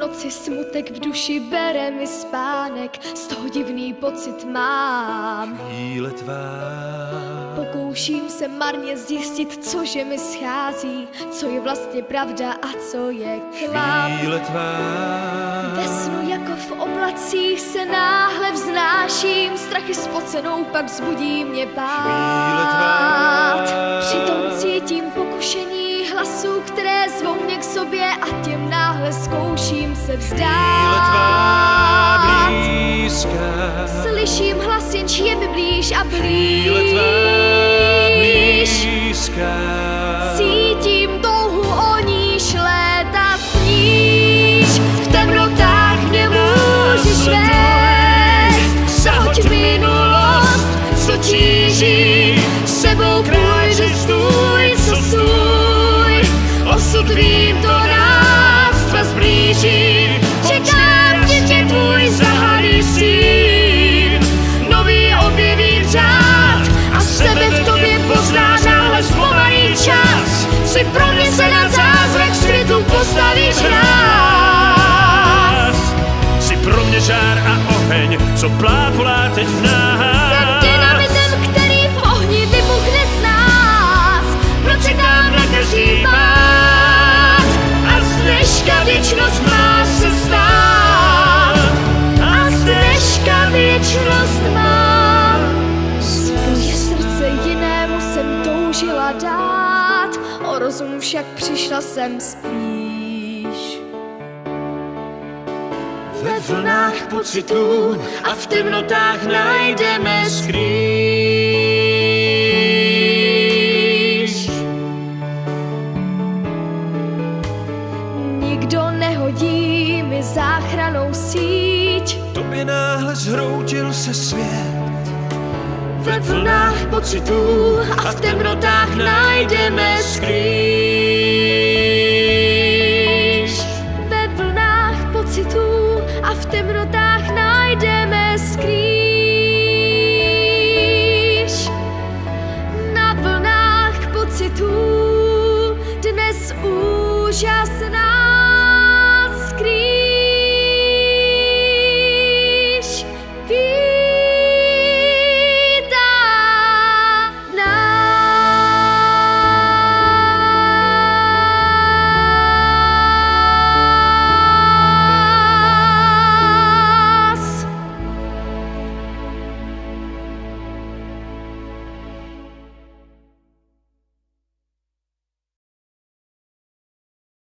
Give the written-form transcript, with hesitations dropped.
noci smutek v duši bere mi spánek, z toho divný pocit mám. Chvíle tvá. Pokouším se marně zjistit, cože mi schází, co je vlastně pravda a co je klam. Chvíle tvá. Ve snu jako v oblacích se náhle vznáším, strachy spocenou pak vzbudí mě pád. Přitom cítím pokušení hlasů, které zvou mě k sobě a těm náhle zkouším se vzdát. Slyším hlas, jenž je mi blíž a blíž. Cítím touhu, o níž léta sníš. V temnotách mě můžeš vést, zahoď minulost, co tíží. Sebou půjde stůj, co stůj. Osud vím, to nás dva zblíží. Čekám tě, tvůj zahalí stín. Nový objevím řád a sebe v tobě pozná náhle zpomalý čas. Si pro mě se na zázrak světu postavíš ráz. Jsi pro mě žár a oheň, co plápolá teď v nás. Jsem dynamitem, který v ohni vybuchne z nás. Procitám na každý pád a z dneška věčnost má se stát. A z dneška věčnost má. Svoje srdce jinému jsem toužila dát, o rozum však přišla jsem spíš. Ve vlnách pocitů a v temnotách najdeme skrýš. Nikdo nehodí mi záchranou síť. Tobě náhle zhroutil se svět. Ve vlnách pocitů a v temnotách najdeme skrýš. Ve vlnách pocitů a v temnotách